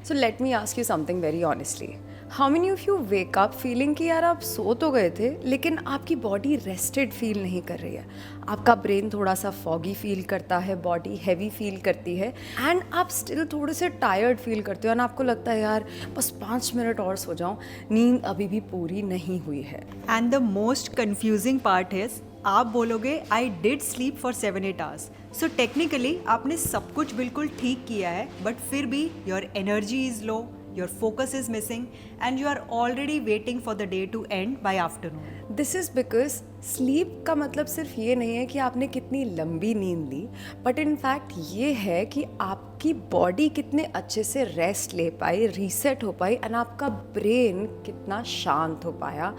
So let me ask you something very honestly, how many of you wake up feeling कि यार आप सो तो गए थे लेकिन आपकी बॉडी रेस्टेड फील नहीं कर रही है, आपका ब्रेन थोड़ा सा फॉगी फील करता है, बॉडी हैवी फील करती है एंड आप स्टिल थोड़े से टायर्ड फील करते हो एंड आपको लगता है यार बस 5 मिनट और सो जाऊं, नींद अभी भी पूरी नहीं हुई है। And the most confusing part is आप बोलोगे I did sleep for 7-8 hours, so technically आपने सब कुछ बिल्कुल ठीक किया है, बट फिर भी your energy is low, your focus is missing and you are already waiting for the day to end by afternoon. This is because sleep का मतलब सिर्फ ये नहीं है कि आपने कितनी लंबी नींद ली, बट इन फैक्ट ये है कि आपकी बॉडी कितने अच्छे से रेस्ट ले पाई, रीसेट हो पाई एंड आपका ब्रेन कितना शांत हो पाया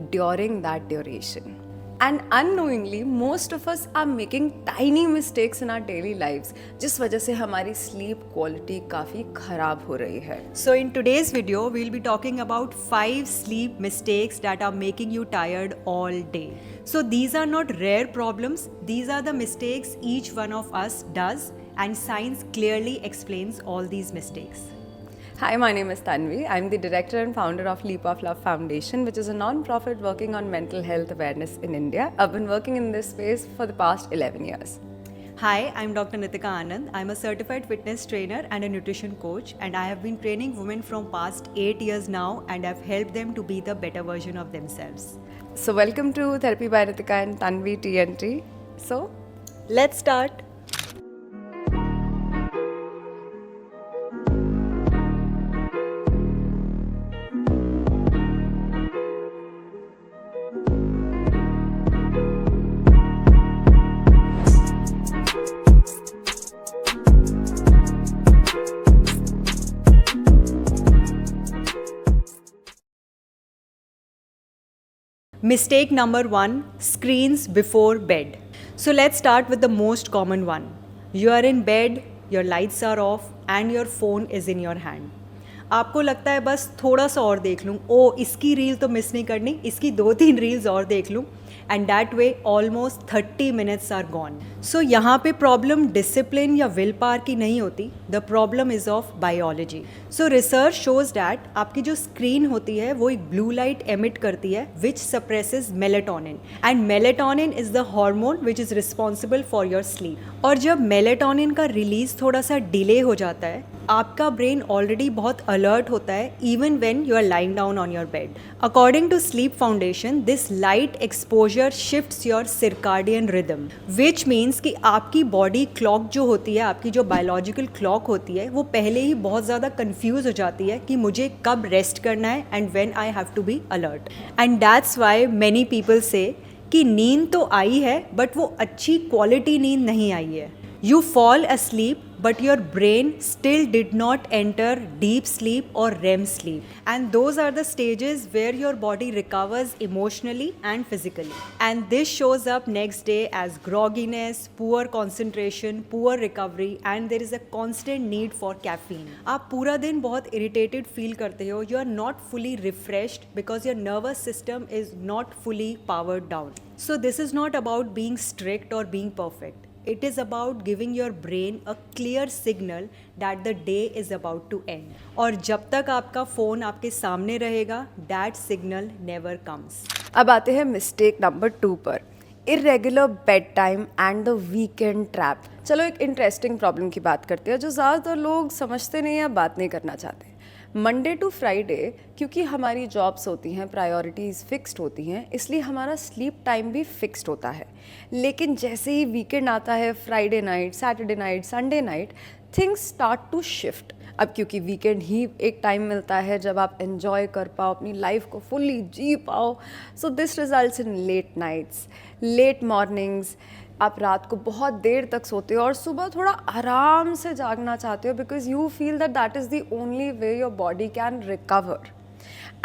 during that duration. And unknowingly, most of us are making tiny mistakes in our daily lives, जिस वजह से हमारी sleep quality काफ़ी ख़राब हो रही है। So in today's video, we'll be talking about 5 sleep mistakes that are making you tired all day. So these are not rare problems, these are the mistakes each one of us does, and science clearly explains all these mistakes. Hi, my name is Tanvi. I'm the director and founder of Leap of Love Foundation, which is a non-profit working on mental health awareness in India. I've been working in this space for the past 11 years. Hi, I'm Dr. Nitika Anand. I'm a certified fitness trainer and a nutrition coach, and I have been training women from past 8 years now, and I've helped them to be the better version of themselves. So welcome to Therapy by Nitika and Tanvi TNT. So Let's start. Mistake number 1, screens before bed. So let's start with the most common one. You are in bed, your lights are off and your phone is in your hand. आपको लगता है बस थोड़ा सा और देख लूँ, ओ इसकी रील तो मिस नहीं करनी, इसकी 2-3 रील्स और देख लूँ, and that way almost 30 minutes are gone. So यहाँ पे प्रॉब्लम डिसिप्लिन या विल पावर की नहीं होती, the problem is of biology. So research shows that आपकी जो स्क्रीन होती है वो एक ब्लू लाइट एमिट करती है which suppresses melatonin, and melatonin is the hormone which is responsible for your sleep. और जब मेलेटोनिन का रिलीज थोड़ा सा डिले हो जाता है, आपका ब्रेन ऑलरेडी बहुत अलर्ट होता है even when you are lying down on your bed. According to Sleep Foundation, this light exposure shifts your circadian rhythm, which means कि आपकी बॉडी क्लॉक जो होती है, आपकी जो बायोलॉजिकल क्लॉक होती है, वो पहले ही बहुत ज़्यादा कंफ्यूज हो जाती है कि मुझे कब रेस्ट करना है and when I have to be alert. And that's why many people say कि नींद तो आई है बट वो अच्छी क्वालिटी नींद नहीं आई है. You fall asleep, but your brain still did not enter deep sleep or REM sleep. And those are the stages where your body recovers emotionally and physically. And this shows up next day as grogginess, poor concentration, poor recovery, and there is a constant need for caffeine. आप पूरा दिन बहुत irritated feel करते हो, you are not fully refreshed because your nervous system is not fully powered down. So this is not about being strict or being perfect. It is about giving your brain a clear signal that the day is about to end. और जब तक आपका phone आपके सामने रहेगा, that signal never comes. अब आते हैं मिस्टेक नंबर 2 पर, irregular bed time and the weekend trap. चलो एक इंटरेस्टिंग प्रॉब्लम की बात करते हैं जो ज़्यादातर लोग समझते नहीं या बात नहीं करना चाहते. मंडे टू फ्राइडे क्योंकि हमारी जॉब्स होती हैं, प्रायोरिटीज़ फिक्स्ड होती हैं, इसलिए हमारा स्लीप टाइम भी फिक्स्ड होता है. लेकिन जैसे ही वीकेंड आता है, Friday night, Saturday night, Sunday night, things start to shift. अब क्योंकि वीकेंड ही एक टाइम मिलता है जब आप एन्जॉय कर पाओ, अपनी लाइफ को फुल्ली जी पाओ. So this results in late nights, late mornings. आप रात को बहुत देर तक सोते हो और सुबह थोड़ा आराम से जागना चाहते हो because you feel that that is the only way your body can recover.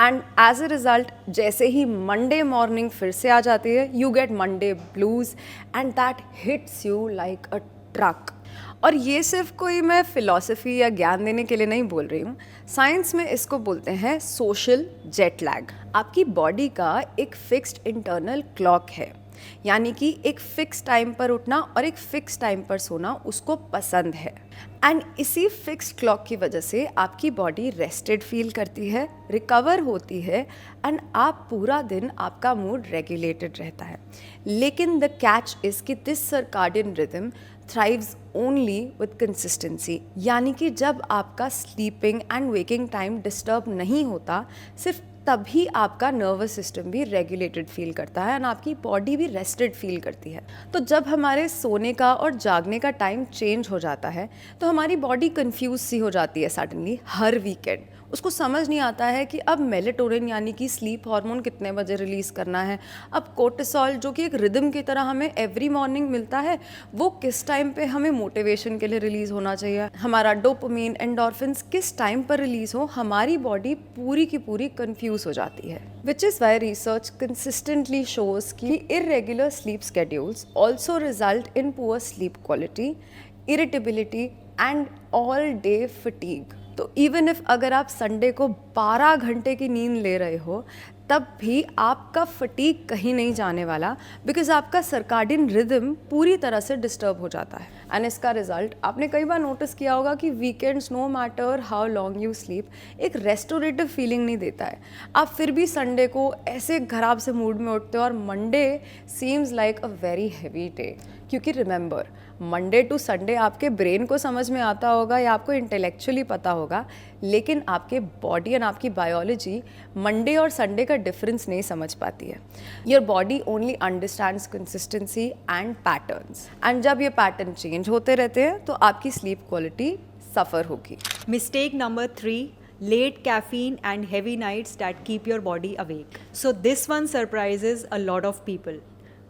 And as a result जैसे ही मंडे मॉर्निंग फिर से आ जाती है, you get Monday blues and that hits you like a truck. और ये सिर्फ कोई मैं फ़िलॉसफी या ज्ञान देने के लिए नहीं बोल रही हूँ. साइंस में इसको बोलते हैं सोशल जेट लैग. आपकी बॉडी का एक फिक्स्ड इंटरनल क्लॉक है यानी कि एक फिक्स टाइम पर उठना और एक फिक्स टाइम पर सोना उसको पसंद है। एंड इसी फिक्स्ड क्लॉक की वजह से आपकी बॉडी रेस्टेड फील करती है, रिकवर होती है एंड आप पूरा दिन आपका मूड रेगुलेटेड रहता है। लेकिन द कैच इज़ कि this circadian rhythm thrives only with consistency, यानी कि जब आपका sleeping and waking time disturb नहीं होता, सिर्फ तभी आपका नर्वस सिस्टम भी रेगुलेटेड फील करता है एंड आपकी बॉडी भी रेस्टेड फील करती है। तो जब हमारे सोने का और जागने का टाइम चेंज हो जाता है तो हमारी बॉडी कंफ्यूज सी हो जाती है सडनली हर वीकेंड। उसको समझ नहीं आता है कि अब मेलेटोनिन यानी कि स्लीप हार्मोन कितने बजे रिलीज़ करना है, अब कोर्टिसोल जो कि एक रिदम की तरह हमें एवरी मॉर्निंग मिलता है वो किस टाइम पे हमें मोटिवेशन के लिए रिलीज़ होना चाहिए, हमारा डोपामिन एंडोर्फिन्स किस टाइम पर रिलीज़ हो, हमारी बॉडी पूरी की पूरी कंफ्यूज हो जाती है। Which is why research consistently shows कि irregular sleep schedules also result in poor sleep quality, irritability and all day fatigue. तो इवन इफ अगर आप संडे को 12 घंटे की नींद ले रहे हो तब भी आपका फटीग कहीं नहीं जाने वाला, बिकॉज आपका सर्काडियन रिदम पूरी तरह से डिस्टर्ब हो जाता है। एंड इसका रिजल्ट आपने कई बार नोटिस किया होगा कि weekends no matter how long you sleep एक रेस्टोरेटिव फीलिंग नहीं देता है। आप फिर भी संडे को ऐसे खराब से मूड में उठते हो और Monday seems like a very heavy day, क्योंकि रिमेंबर मंडे टू संडे आपके ब्रेन को समझ में आता होगा या आपको इंटेलेक्चुअली पता होगा, लेकिन आपके बॉडी एंड आपकी बायोलॉजी मंडे और संडे का डिफरेंस नहीं समझ पाती है। Your body only understands consistency and patterns, and जब ये पैटर्न चेंज होते रहते हैं तो आपकी स्लीप क्वालिटी सफ़र होगी। Mistake number 3, late caffeine and heavy nights that keep your body awake. So this one surprises a lot of people.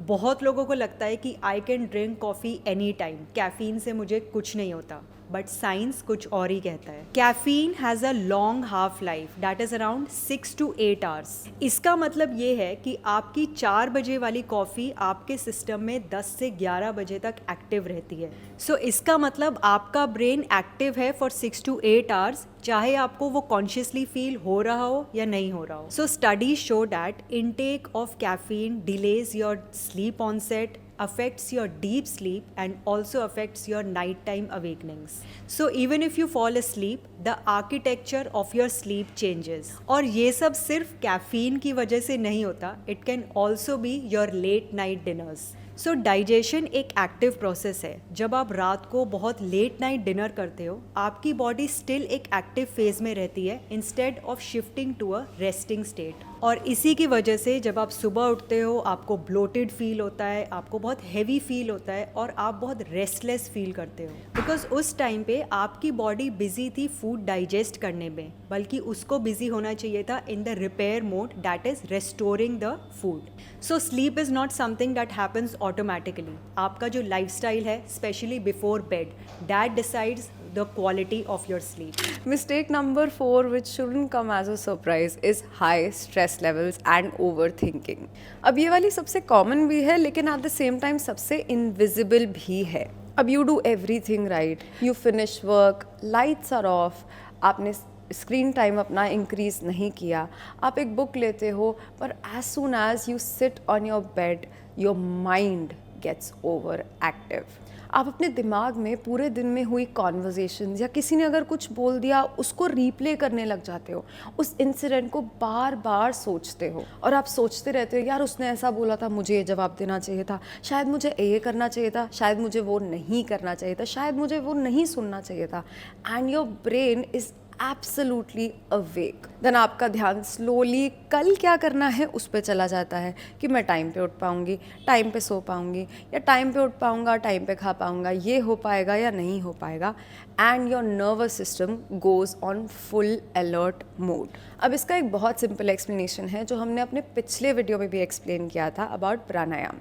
बहुत लोगों को लगता है कि I can drink coffee any time, caffeine से मुझे कुछ नहीं होता, बट साइंस कुछ और ही कहता है। Caffeine has a long half life that is around 6 to 8 hours। इसका मतलब ये है कि आपकी 4 बजे वाली कॉफ़ी आपके सिस्टम में 10 से 11 बजे तक एक्टिव रहती है। सो इसका मतलब आपका ब्रेन एक्टिव है फॉर 6 to 8 hours, चाहे आपको वो कॉन्शियसली फील हो रहा हो या नहीं हो रहा हो। So studies show that intake of caffeine delays your sleep onset, affects your deep sleep and also affects your nighttime awakenings. So even if you fall asleep, the architecture of your sleep changes. और ये सब सिर्फ caffeine की वजह से नहीं होता, it can also be your late night dinners. So digestion एक एक्टिव प्रोसेस है। जब आप रात को बहुत लेट नाइट डिनर करते हो, आपकी बॉडी स्टिल एक एक्टिव फेज में रहती है instead of shifting to a resting state. और इसी की वजह से जब आप सुबह उठते हो आपको ब्लोटेड फील होता है, आपको बहुत हैवी फील होता है और आप बहुत रेस्टलेस फील करते हो, बिकॉज उस टाइम पे आपकी बॉडी बिजी थी फूड डाइजेस्ट करने में, बल्कि उसको बिजी होना चाहिए था in the repair mode that is restoring the food. So sleep is not something that happens automatically. आपका जो लाइफस्टाइल है specially before bed, that decides the quality of your sleep. Mistake number 4, which shouldn't come as a surprise, is high stress levels and overthinking. अब ये वाली सबसे common भी है लेकिन at the same time सबसे invisible भी है। अब you do everything right, you finish work, lights are off, आपने स्क्रीन टाइम अपना इंक्रीज़ नहीं किया, आप एक बुक लेते हो, पर as soon as you sit on your bed, your mind gets overactive. आप अपने दिमाग में पूरे दिन में हुई कॉन्वर्जेशंस या किसी ने अगर कुछ बोल दिया उसको रीप्ले करने लग जाते हो, उस इंसिडेंट को बार बार सोचते हो और आप सोचते रहते हो यार उसने ऐसा बोला था, मुझे ये जवाब देना चाहिए था, शायद मुझे ये करना चाहिए था, शायद मुझे वो नहीं करना चाहिए था, शायद मुझे वो नहीं सुनना चाहिए था। And your brain is absolutely awake. Then आपका ध्यान स्लोली कल क्या करना है उस पर चला जाता है कि मैं टाइम पे उठ पाऊँगी, टाइम पे सो पाऊँगी, या टाइम पे उठ पाऊँगा, टाइम पे खा पाऊँगा, ये हो पाएगा या नहीं हो पाएगा। And your nervous system goes on full alert mode. अब इसका एक बहुत सिंपल एक्सप्लेनेशन है जो हमने अपने पिछले वीडियो में भी एक्सप्लेन किया था अबाउट प्राणायाम,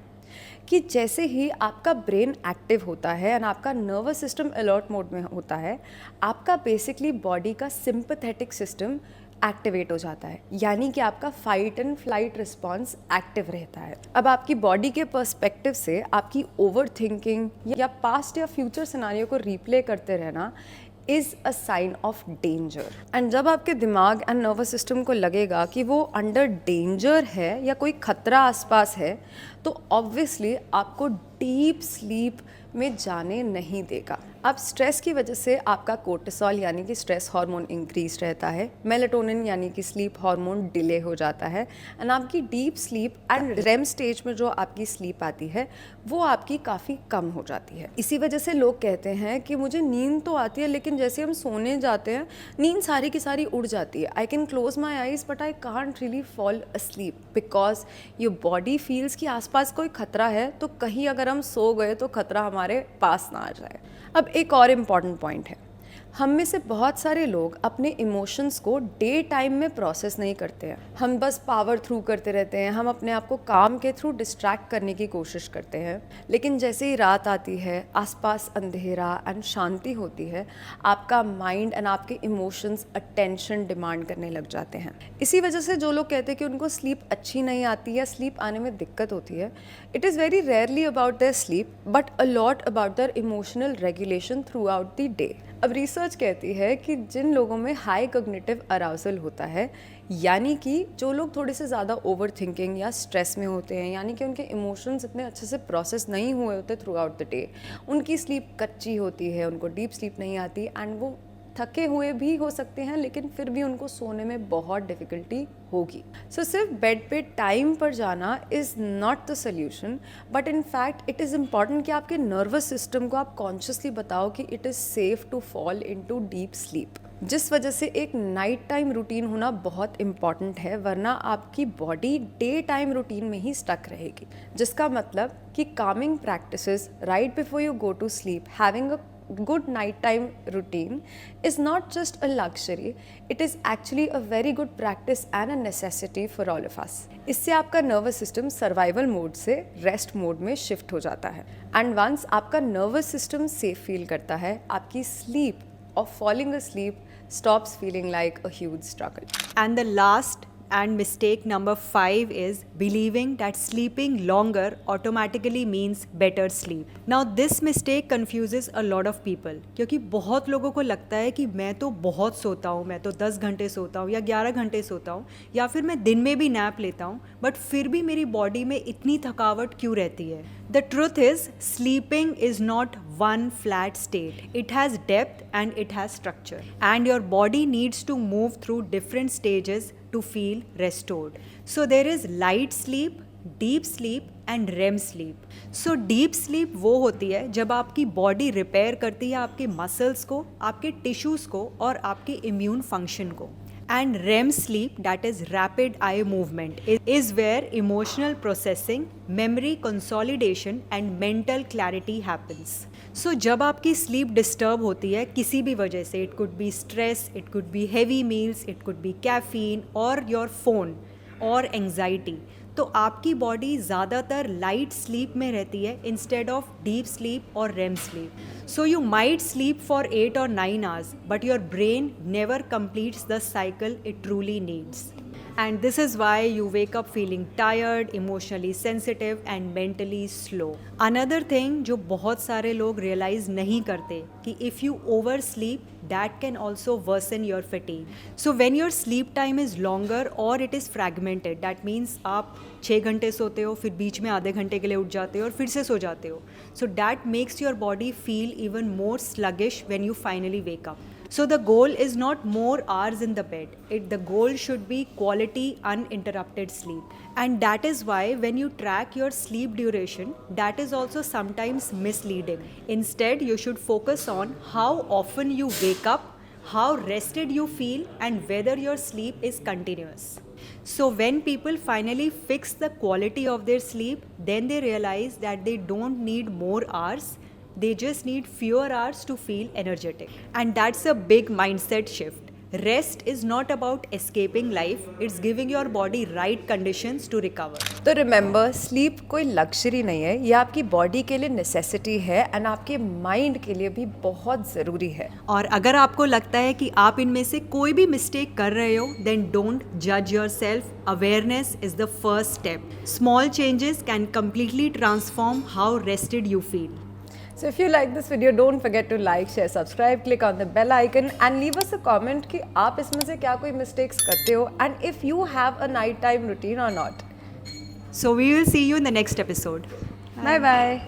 कि जैसे ही आपका ब्रेन एक्टिव होता है एंड आपका नर्वस सिस्टम अलर्ट मोड में होता है, आपका बेसिकली बॉडी का सिंपैथेटिक सिस्टम एक्टिवेट हो जाता है, यानी कि आपका fight and flight response active रहता है। अब आपकी बॉडी के पर्सपेक्टिव से आपकी ओवर थिंकिंग या पास्ट या फ्यूचर सिनारियो को रीप्ले करते रहना is a sign of danger. And जब आपके दिमाग एंड नर्वस सिस्टम को लगेगा कि वो अंडर डेंजर है या कोई खतरा आसपास है, तो ऑब्वियसली आपको डीप स्लीप में जाने नहीं देगा। अब स्ट्रेस की वजह से आपका कोर्टिसोल यानी कि स्ट्रेस हार्मोन इंक्रीज रहता है, मेलाटोनिन यानी कि स्लीप हार्मोन डिले हो जाता है, एंड आपकी deep sleep and REM stage में जो आपकी स्लीप आती है वो आपकी काफ़ी कम हो जाती है। इसी वजह से लोग कहते हैं कि मुझे नींद तो आती है लेकिन जैसे हम सोने जाते हैं नींद सारी की सारी उड़ जाती है। I can close my eyes but I can't really fall asleep because your body feels कि आसपास कोई खतरा है, तो कहीं अगर हम सो गए तो खतरा हमारे पास ना आ जाए। अब एक और इम्पॉर्टेंट पॉइंट है, हम में से बहुत सारे लोग अपने इमोशंस को डे टाइम में प्रोसेस नहीं करते हैं। हम बस पावर थ्रू करते रहते हैं, हम अपने आप को काम के थ्रू डिस्ट्रैक्ट करने की कोशिश करते हैं, लेकिन जैसे ही रात आती है, आसपास अंधेरा एंड शांति होती है, आपका माइंड एंड आपके इमोशंस अटेंशन डिमांड करने लग जाते हैं। इसी वजह से जो लोग कहते हैं कि उनको स्लीप अच्छी नहीं आती या स्लीप आने में दिक्कत होती है, it is very rarely about their sleep but a lot about their emotional regulation through out the day. अब रिसर्च कहती है कि जिन लोगों में हाई कॉग्निटिव अराउजल होता है, यानी कि जो लोग थोड़े से ज़्यादा ओवर थिंकिंग या स्ट्रेस में होते हैं, यानी कि उनके इमोशंस इतने अच्छे से प्रोसेस नहीं हुए होते थ्रू आउट द डे, उनकी स्लीप कच्ची होती है, उनको डीप स्लीप नहीं आती एंड वो थके हुए भी हो सकते हैं, लेकिन फिर भी उनको सोने में बहुत डिफ़िकल्टी होगी। सो सिर्फ बेड पे टाइम पर जाना is not the solution, but in fact it is important कि आपके नर्वस सिस्टम को आप कॉन्शियसली बताओ कि it is safe to fall into deep sleep, जिस वजह से एक नाइट टाइम रूटीन होना बहुत इम्पॉर्टेंट है, वरना आपकी बॉडी डे टाइम रूटीन में ही स्टक रहेगी। जिसका मतलब कि calming practices right before you go to sleep, having a good nighttime routine is not just a luxury, it is actually a very good practice and a necessity for all of us. इससे आपका nervous system survival mode से rest mode में shift हो जाता है, and once आपका nervous system safe feel करता है, आपकी स्लीप और falling asleep stops feeling like a huge struggle. And the last and mistake number 5 is believing that sleeping longer automatically means better sleep. Now this mistake confuses a lot of people, क्योंकि बहुत लोगों को लगता है कि मैं तो बहुत सोता हूँ, मैं तो 10 घंटे सोता हूँ या 11 घंटे सोता हूँ, या फिर मैं दिन में भी नैप लेता हूँ, बट फिर भी मेरी बॉडी में इतनी थकावट क्यों रहती है। The truth is, sleeping is not one flat state. It has depth and it has structure. And your body needs to move through different stages to feel restored. So there is light sleep, deep sleep and REM sleep. So deep sleep वो होती है जब आपकी body repair करती है आपके muscles को, आपके टिश्यूज़ को और आपके इम्यून फंक्शन को. And REM sleep, that is rapid eye movement, is where emotional processing, memory consolidation and mental clarity happens. So जब आपकी sleep disturb होती है किसी भी वजह से, it could be stress, it could be heavy meals, it could be caffeine or your phone or anxiety, तो आपकी बॉडी ज़्यादातर लाइट स्लीप में रहती है इंस्टेड ऑफ डीप स्लीप और REM sleep. So you might sleep for 8 or 9 hours, but your brain never completes the cycle it truly needs. And this is why you wake up feeling tired, emotionally sensitive and mentally slow. Another thing जो बहुत सारे लोग realize नहीं करते कि if you oversleep, that can also worsen your fatigue. So when your sleep time is longer or it is fragmented, that means आप 6 घंटे सोते हो, फिर बीच में आधे घंटे के लिए उठ जाते हो और फिर से सो जाते हो. So that makes your body feel even more sluggish when you finally wake up. So the goal is not more hours in the bed. The goal should be quality uninterrupted sleep. And that is why when you track your sleep duration, that is also sometimes misleading. Instead, you should focus on how often you wake up, how rested you feel, and whether your sleep is continuous. So when people finally fix the quality of their sleep, then they realize that they don't need more hours. They just need fewer hours to feel energetic. And that's a big mindset shift. Rest is not about escaping life, it's giving your body right conditions to recover. तो remember, sleep कोई luxury नहीं है, ये आपकी बॉडी के लिए necessity है एंड आपके माइंड के लिए भी बहुत ज़रूरी है. और अगर आपको लगता है कि आप इनमें से कोई भी मिस्टेक कर रहे हो, then don't judge yourself. Awareness is the first step. Small changes can completely transform how rested you feel. So if you like this video, don't forget to like, share, subscribe, click on the bell icon and leave us a comment कि आप इसमें से क्या कोई mistakes करते हो and if you have a night time routine or not. So we will see you in the next episode. Bye bye.